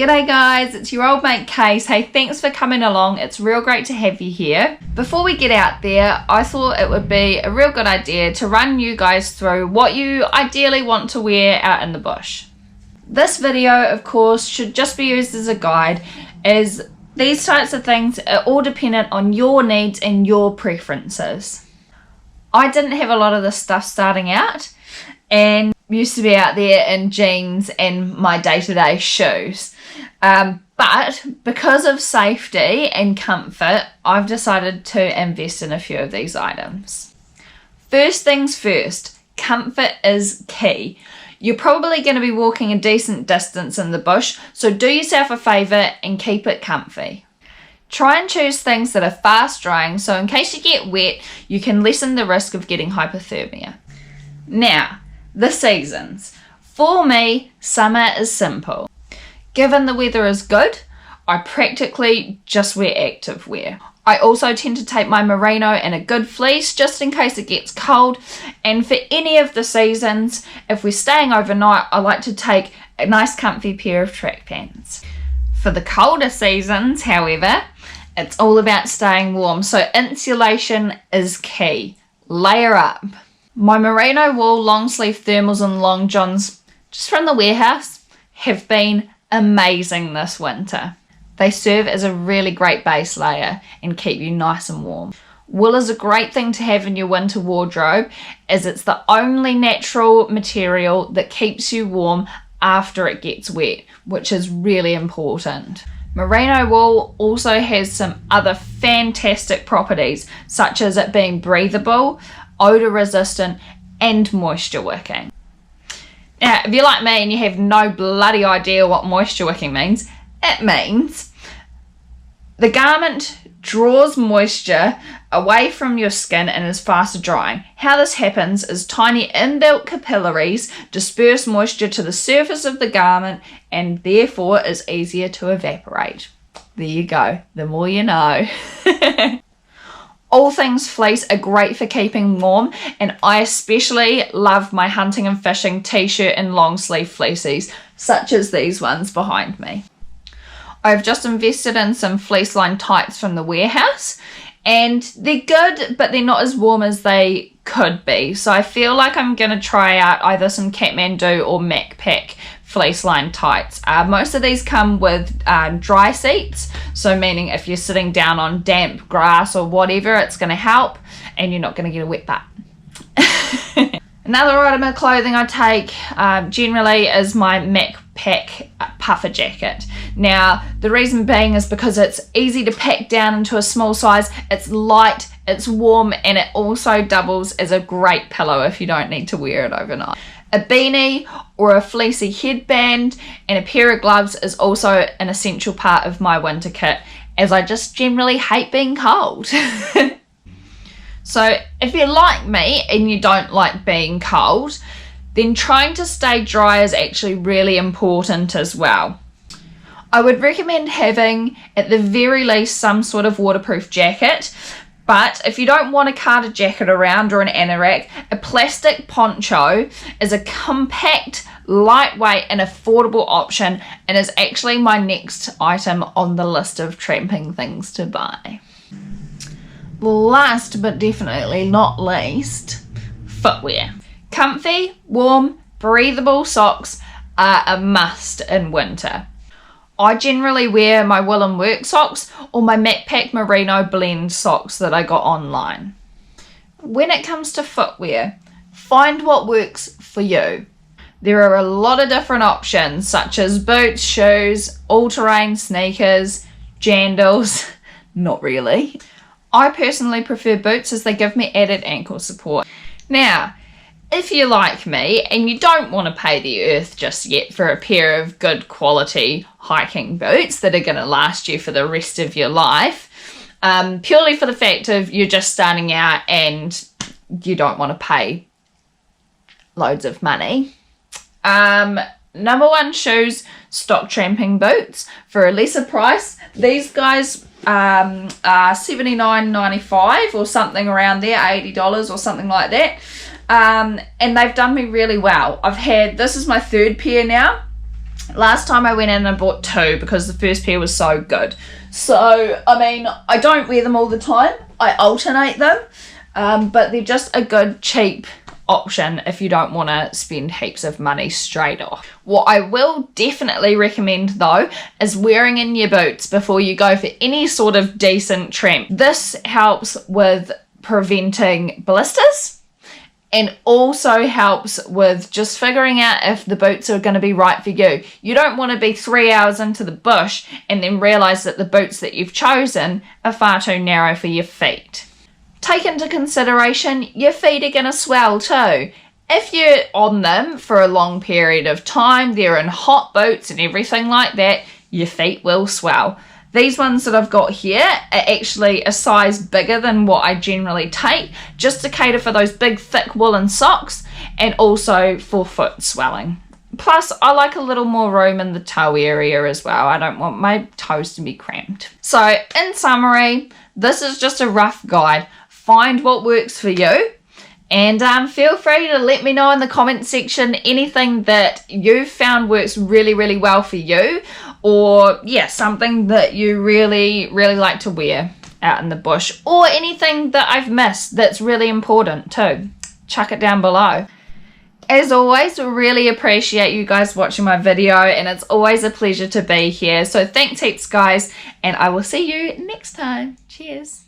G'day guys, it's your old mate Case. Hey, thanks for coming along. It's real great to have you here. Before we get out there, I thought it would be a real good idea to run you guys through what you ideally want to wear out in the bush. This video, of course, should just be used as a guide, as these types of things are all dependent on your needs and your preferences. I didn't have a lot of this stuff starting out and used to be out there in jeans and my day-to-day shoes. But because of safety and comfort, I've decided to invest in a few of these items. First things first, comfort is key. You're probably going to be walking a decent distance in the bush, so do yourself a favour and keep it comfy. Try and choose things that are fast drying, so in case you get wet, you can lessen the risk of getting hypothermia. Now, the seasons. For me, summer is simple. Given the weather is good, I practically just wear active wear. I also tend to take my merino and a good fleece just in case it gets cold, and for any of the seasons, if we're staying overnight, I like to take a nice comfy pair of track pants. For the colder seasons, however, it's all about staying warm, so insulation is key. Layer up. My merino wool long sleeve thermals and long johns, just from the warehouse, have been amazing this winter. They serve as a really great base layer and keep you nice and warm. Wool is a great thing to have in your winter wardrobe, as it's the only natural material that keeps you warm after it gets wet, which is really important. Merino wool also has some other fantastic properties, such as it being breathable, odor resistant, and moisture wicking. Now, if you're like me and you have no bloody idea what moisture wicking means, it means the garment draws moisture away from your skin and is faster drying. How this happens is tiny inbuilt capillaries disperse moisture to the surface of the garment and therefore is easier to evaporate. There you go, the more you know. All things fleece are great for keeping warm, and I especially love my hunting and fishing t-shirt and long sleeve fleecies, such as these ones behind me. I've just invested in some fleece lined tights from the warehouse, and they're good, but they're not as warm as they could be. So I feel like I'm going to try out either some Kathmandu or Macpac fleece lined tights. Most of these come with dry seats, so meaning if you're sitting down on damp grass or whatever, it's going to help and you're not going to get a wet butt. Another item of clothing I take generally is my Macpac puffer jacket. Now, the reason being is because it's easy to pack down into a small size, it's light, it's warm, and it also doubles as a great pillow if you don't need to wear it overnight. A beanie or a fleecy headband and a pair of gloves is also an essential part of my winter kit, as I just generally hate being cold. So if you're like me and you don't like being cold, then trying to stay dry is actually really important as well. I would recommend having, at the very least, some sort of waterproof jacket. But if you don't want a carter jacket around or an anorak, a plastic poncho is a compact, lightweight and affordable option, and is actually my next item on the list of tramping things to buy. Last but definitely not least, footwear. Comfy, warm, breathable socks are a must in winter. I generally wear my woolen work socks or my Macpac merino blend socks that I got online. When it comes to footwear, find what works for you. There are a lot of different options, such as boots, shoes, all-terrain sneakers, jandals. Not really. I personally prefer boots as they give me added ankle support. Now, if you're like me and you don't want to pay the earth just yet for a pair of good quality hiking boots that are going to last you for the rest of your life, purely for the fact of you're just starting out and you don't want to pay loads of money, number one, shoes, stock tramping boots for a lesser price. These guys are $79.95 or something around there, $80 or something like that. And they've done me really well. This is my third pair now, Last time I went in and I bought 2 because the first pair was so good. So, I mean, I don't wear them all the time. I alternate them. But they're just a good, cheap option if you don't want to spend heaps of money straight off. What I will definitely recommend though is wearing in your boots before you go for any sort of decent tramp. This helps with preventing blisters and also helps with just figuring out if the boots are going to be right for you. You don't want to be 3 hours into the bush and then realise that the boots that you've chosen are far too narrow for your feet. Take into consideration your feet are going to swell too. If you're on them for a long period of time, they're in hot boots and everything like that, your feet will swell. These ones that I've got here are actually a size bigger than what I generally take, just to cater for those big thick woolen socks and also for foot swelling. Plus, I like a little more room in the toe area as well. I don't want my toes to be cramped. So, in summary, this is just a rough guide. Find what works for you, and feel free to let me know in the comment section anything that you've found works really, really well for you, or yeah, something that you really, really like to wear out in the bush, or anything that I've missed that's really important too. Chuck it down below. As always, really appreciate you guys watching my video, and it's always a pleasure to be here. So thanks heaps, guys, and I will see you next time. Cheers.